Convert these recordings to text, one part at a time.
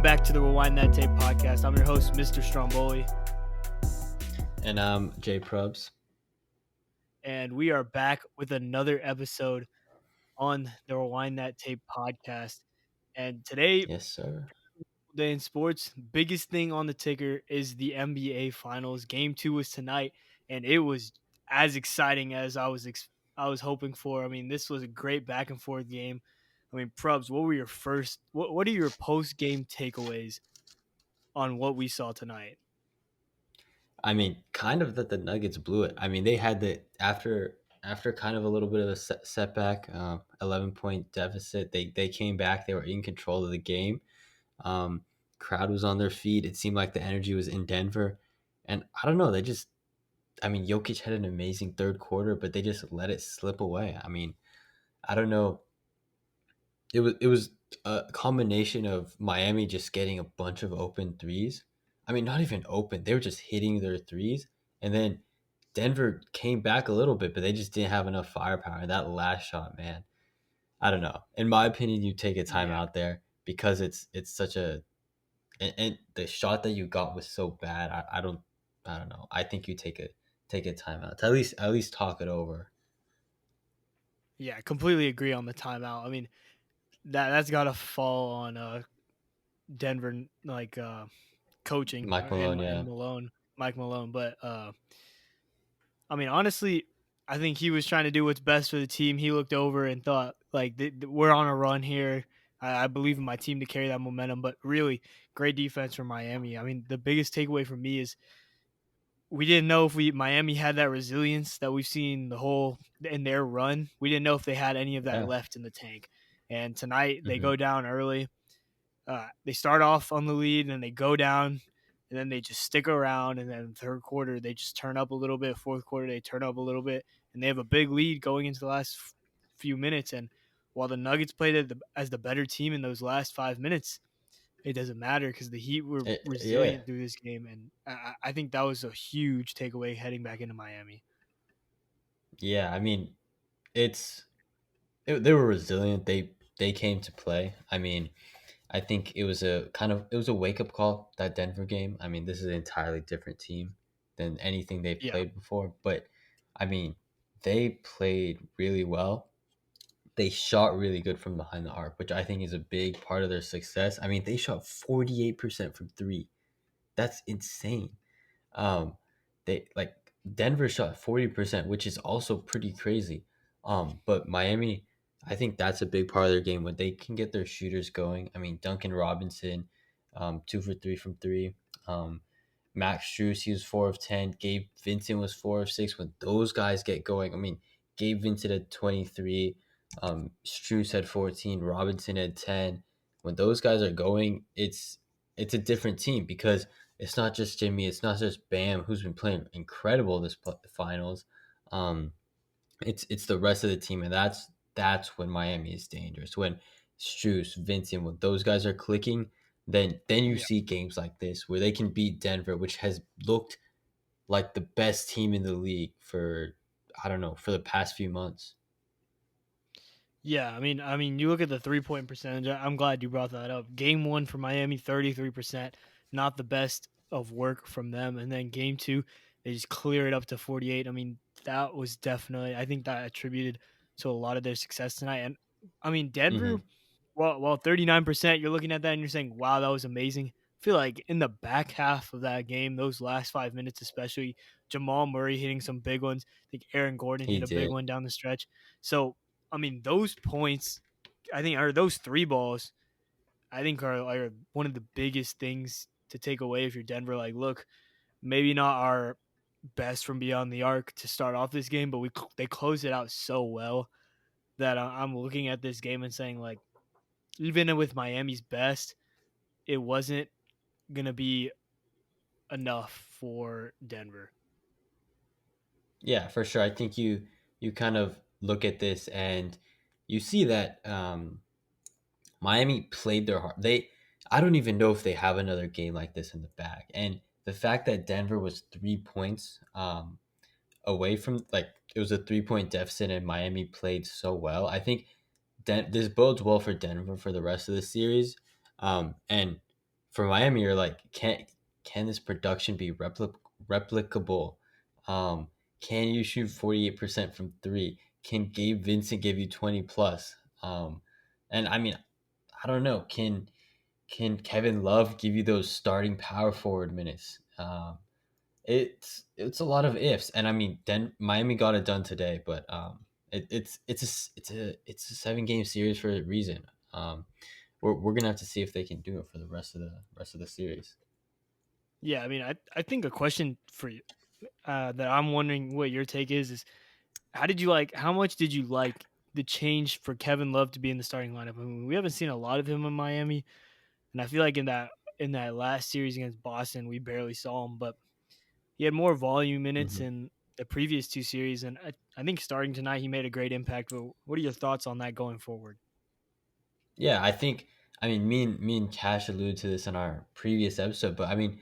back to the Rewind That Tape podcast. I'm your host, Mr. Stromboli, And I'm Jay Probs. and we are back with another episode on the Rewind That Tape podcast. And today, Yes, sir. day in sports, biggest thing on the ticker is the NBA Finals. Game 2 was tonight, and it was as exciting as I was hoping for. I mean, this was a great back and forth game. I mean, Probs, what were your what are your post game takeaways on what we saw tonight? I mean, kind of that the Nuggets blew it. I mean, they had the after kind of a little bit of a setback, 11-point deficit. They came back. They were in control of the game. Um, Crowd was on their feet. It seemed like the energy was in Denver, and I don't know. They just, I mean, Jokic had an amazing third quarter, but they just let it slip away. I mean, I don't know. It was a combination of Miami just getting a bunch of open threes. I mean, not even open; they were just hitting their threes, and then Denver came back a little bit, but they just didn't have enough firepower. That last shot, man, I don't know. In my opinion, you take a Yeah. timeout there because it's such a and the shot that you got was so bad. I don't know. I think you take a timeout to at least talk it over. Yeah, I completely agree on the timeout. I mean, that's got to fall on Denver coaching Mike Malone, and yeah, Malone, Mike Malone. But I mean, honestly, I think he was trying to do what's best for the team. He looked over and thought like we're on a run here. I believe in my team to carry that momentum. But really, great defense from Miami. I mean, the biggest takeaway for me is we didn't know if Miami had that resilience that we've seen the whole in their run. We didn't know if they had any of that yeah, left in the tank. And tonight they hmm go down early. They start off on the lead and they go down, and then they just stick around. And then third quarter they just turn up a little bit. Fourth quarter they turn up a little bit, and they have a big lead going into the last few minutes. And while the Nuggets played as the better team in those last 5 minutes, it doesn't matter because the Heat were yeah, resilient through this game, and I think that was a huge takeaway heading back into Miami. yeah. I mean, it's they were resilient. They came to play. I mean, I think it was a wake up call, that Denver game. I mean, this is an entirely different team than anything they've Yeah, played before. But I mean, they played really well. They shot really good from behind the arc, which I think is a big part of their success. I mean, they shot 48% from three. That's insane. Um, they like Denver shot 40%, which is also pretty crazy. But Miami, I think that's a big part of their game when they can get their shooters going. I mean, Duncan Robinson, 2 for 3 from three. Max Strus, he was 4 of 10. Gabe Vincent was 4 of 6. When those guys get going, I mean, Gabe Vincent had 23. Strus had 14. Robinson had 10. When those guys are going, it's a different team because it's not just Jimmy, it's not just Bam, who's been playing incredible this finals. Um, it's the rest of the team, and that's when Miami is dangerous. When Strus, Vincent, when those guys are clicking, then you yeah. see games like this where they can beat Denver, which has looked like the best team in the league for, I don't know, for the past few months. Yeah, I mean, you look at the 3 point percentage. I'm glad you brought that up. Game one for Miami, 33%, not the best of work from them. And then game two, they just clear it up to 48. I mean, that was definitely, I think that attributed to a lot of their success tonight. And I mean, Denver, Hmm well, 39%, you're looking at that and you're saying, wow, that was amazing. I feel like in the back half of that game, those last 5 minutes, especially Jamal Murray hitting some big ones. I think Aaron Gordon He hit a big did. one down the stretch. So I mean, those points, I think, are those three balls, I think, are one of the biggest things to take away if you're Denver. Like, look, maybe not our best from beyond the arc to start off this game, but they closed it out so well that I'm looking at this game and saying, like, even with Miami's best, it wasn't going to be enough for Denver. Yeah, for sure. I think you kind of look at this and you see that Miami played their heart. I don't even know if they have another game like this in the bag. And the fact that Denver was 3 points away from, like, it was a 3 point deficit and Miami played so well. I think this bodes well for Denver for the rest of the series. And for Miami, you're like, can this production be replicable? Um, can you shoot 48% from three? Can Gabe Vincent give you 20 plus? And I mean, I don't know. Can Kevin Love give you those starting power forward minutes? It's a lot of ifs, and I mean, Miami got it done today, but it's a 7 game series for a reason. We're gonna have to see if they can do it for the rest of the series. Yeah, I mean, I think a question for you that I'm wondering what your take is how did you like? How much did you like the change for Kevin Love to be in the starting lineup? I mean, we haven't seen a lot of him in Miami, and I feel like in that last series against Boston, we barely saw him, but he had more volume minutes Mhm. in the previous two series, and I think starting tonight he made a great impact. But what are your thoughts on that going forward? Yeah, I think I mean me and Cash alluded to this in our previous episode, but I mean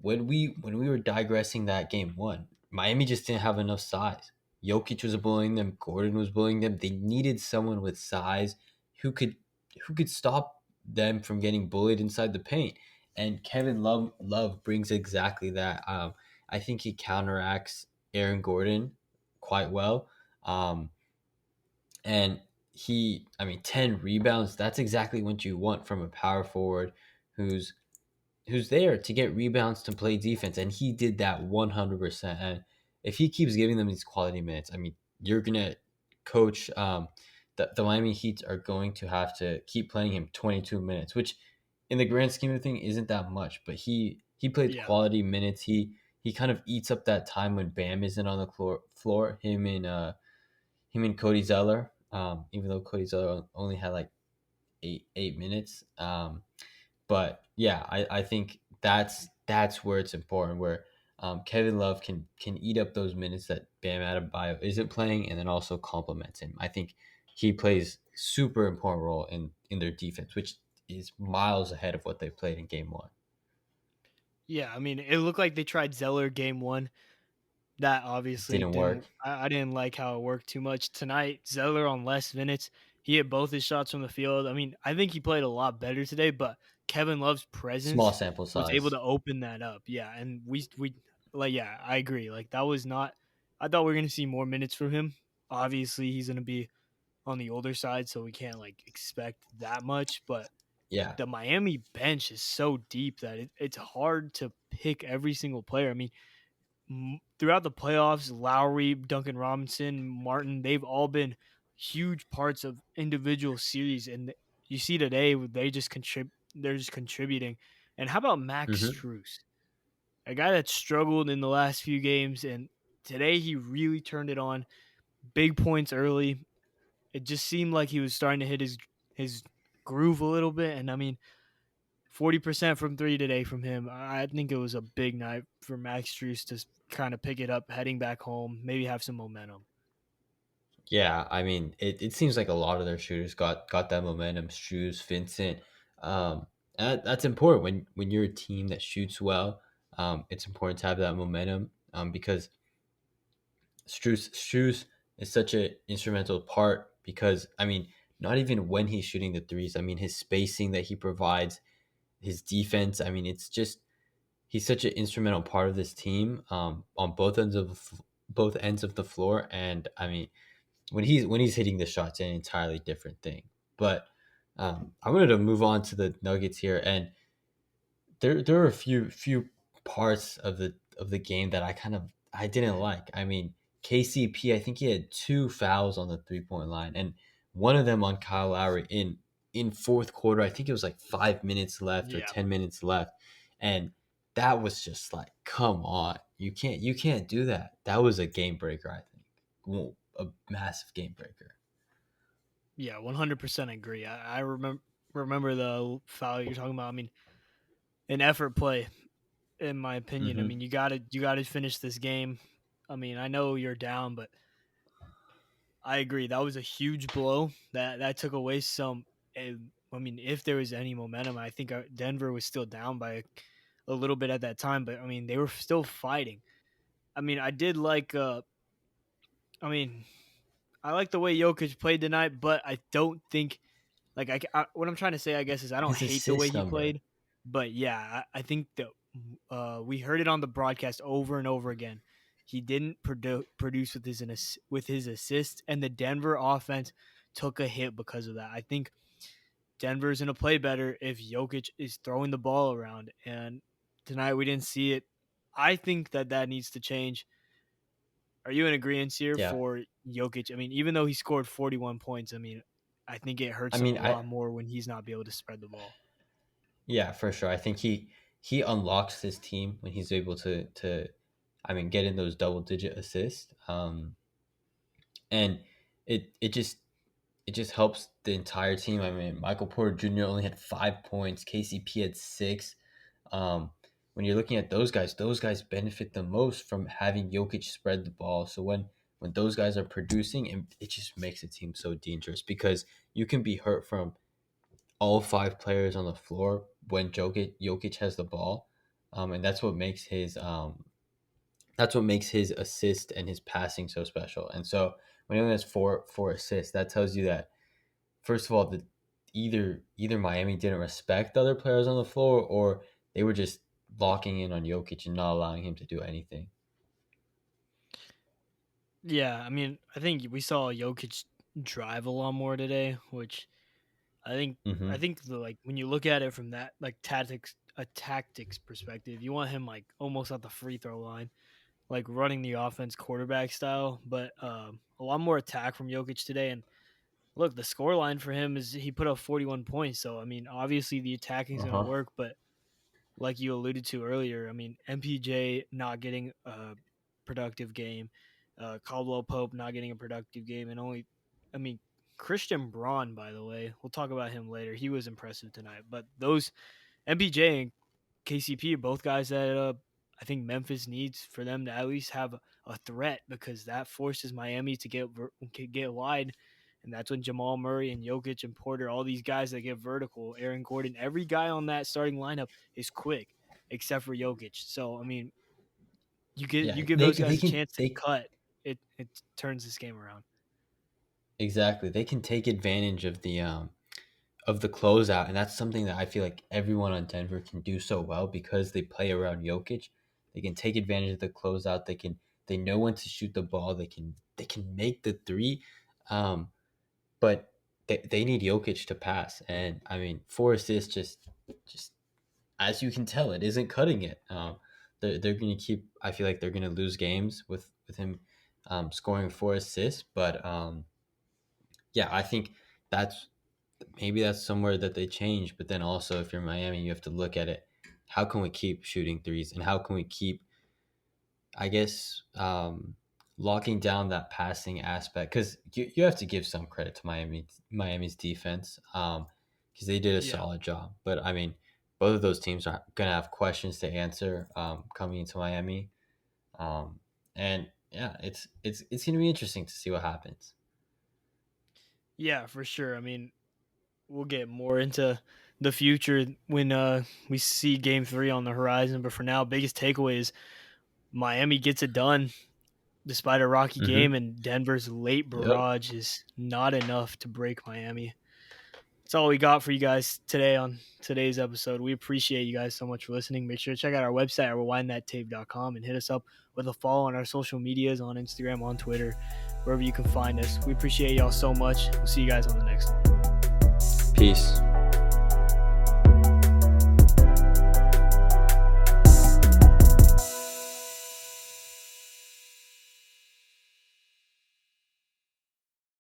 when we were digressing that game one, Miami just didn't have enough size. Jokic was bullying them, Gordon was bullying them. They needed someone with size who could who could stop them from getting bullied inside the paint. And Kevin Love brings exactly that. I think he counteracts Aaron Gordon quite well. Um, and I mean, 10 rebounds, that's exactly what you want from a power forward who's there to get rebounds to play defense, and he did that 100%. And if he keeps giving them these quality minutes, I mean, you're gonna coach. The Miami Heat are going to have to keep playing him 22 minutes, which in the grand scheme of thing isn't that much. But he played Yeah, quality minutes. He kind of eats up that time when Bam isn't on the floor. Him and Cody Zeller. Even though Cody Zeller only had like 8 minutes. But yeah, I think that's where it's important. Where Kevin Love can eat up those minutes that Bam Adebayo isn't playing, and then also complements him. I think he plays super important role in their defense, which is miles ahead of what they played in Game One. yeah. I mean, it looked like they tried Zeller game one. That obviously Didn't work. didn't. I didn't like how it worked too much tonight. Zeller on less minutes, he hit both his shots from the field. I mean, I think he played a lot better today, but Kevin Love's Small presence sample was able size. to open that up. Yeah, and we like yeah, I agree. Like that was not. I thought we were gonna see more minutes from him. Obviously, he's gonna be on the older side, so we can't like expect that much. But Yeah. the Miami bench is so deep that it's hard to pick every single player. I mean, throughout the playoffs, Lowry, Duncan Robinson, Martin, they've all been huge parts of individual series, and you see today they just they're just contributing. And how about Max hmm Strus, a guy that struggled in the last few games, and today he really turned it on. Big points early. It just seemed like he was starting to hit his groove a little bit, and I mean 40% from three today from him. I think it was a big night for Max Strus to kind of pick it up heading back home, maybe have some momentum. Yeah, I mean, it seems like a lot of their shooters got that momentum. Shoes, Vincent, and that's important when you're a team that shoots well. It's important to have that momentum because Strus is such an instrumental part because I mean, not even when he's shooting the threes. I mean, his spacing that he provides, his defense. I mean, it's just he's such an instrumental part of this team on both ends of the floor. And I mean, when he's hitting the shots, an entirely different thing. But I wanted to move on to the Nuggets here, and there are a few parts of the game that I didn't like. I mean, KCP, I think he had 2 fouls on the 3 point line, and one of them on Kyle Lowry in fourth quarter. I think it was like 5 minutes left or Yeah. 10 minutes left, and that was just like, come on, you can't do that. That was a game breaker. I think. Well, a massive game breaker. Yeah, 100% agree. I remember the foul you're talking about. I mean, an effort play, in my opinion. I hmm mean, you got to finish this game. I mean, I know you're down, but I agree that was a huge blow. That took away some. I mean, if there was any momentum, I think Denver was still down by a little bit at that time, but I mean, they were still fighting. I mean, I did like. I mean, I like the way Jokic played tonight, but I don't think like what I'm trying to say, I guess, is I don't His hate the way assist he number. played. But yeah, I think that we heard it on the broadcast over and over again. He didn't produce with his assists, and the Denver offense took a hit because of that. I think Denver's going to play better if Jokic is throwing the ball around. And tonight we didn't see it. I think that needs to change. Are you in agreement here Yeah. for Jokic? I mean, even though he scored 41 points, I mean, I think it I hurts him a mean, lot more when he's not be able to spread the ball. yeah, for sure. I think he unlocks his team when he's able to I mean, get in those double digit assists. And it just helps the entire team. I mean, Michael Porter Jr. only had 5 points. KCP had six. Um, when you're looking at those guys benefit the most from having Jokic spread the ball. So when those guys are producing, it just makes the team so dangerous because you can be hurt from all five players on the floor when Jokic has the ball, and that's what makes his assist and his passing so special. And so when he only has four assists, that tells you that first of all, either Miami didn't respect the other players on the floor, or they were just locking in on Jokic and not allowing him to do anything. Yeah, I mean, I think we saw Jokic drive a lot more today, which I think I Mm-hmm. think like when you look at it from that like tactics perspective, you want him like almost at the free throw line, like running the offense quarterback style, but a lot more attack from Jokic today. And look, the score line for him is he put up 41 points. So I mean, obviously the attacking is Uh going to huh. work, but like you alluded to earlier, I mean, MPJ not getting a productive game, Caldwell Pope not getting a productive game, and I mean, Christian Braun, by the way, we'll talk about him later. He was impressive tonight, but those MPJ and KCP are both guys that I think Memphis needs for them to at least have a threat because that forces Miami to get wide. And that's when Jamal Murray and Jokic and Porter, all these guys that get vertical, Aaron Gordon, every guy on that starting lineup is quick except for Jokic. So I mean, you Yeah, give they those they guys a can chance to they cut, it turns this game around. exactly they can take advantage of the closeout, and that's something that I feel like everyone on Denver can do so well because they play around Jokic. They can take advantage of the closeout. They know when to shoot the ball. They can make the three, but they need Jokic to pass. And I mean, four assists just as you can tell, it isn't cutting it. They're going to keep. I feel like they're going to lose games with him scoring four assists, but yeah, I think that's maybe that's somewhere that they change. But then also, if you're Miami, you have to look at it. How can we keep shooting threes, and how can we keep, I guess, locking down that passing aspect? Because you have to give some credit to Miami's defense, because they did a Yeah. solid job. But I mean, both of those teams are gonna have questions to answer coming into Miami, and yeah, it's gonna be interesting to see what happens. Yeah, for sure. I mean, we'll get more into the future when we see game 3 on the horizon, but for now, biggest takeaway is Miami gets it done despite a rocky game, Mm-hmm. and Denver's late Yep. barrage is not enough to break Miami. That's all we got for you guys today on today's episode. We appreciate you guys so much for listening. Make sure to check out our website at rewindthattape.com and hit us up with a follow on our social medias on Instagram, on Twitter, wherever you can find us. We appreciate y'all so much. We'll see you guys on the next one. Peace.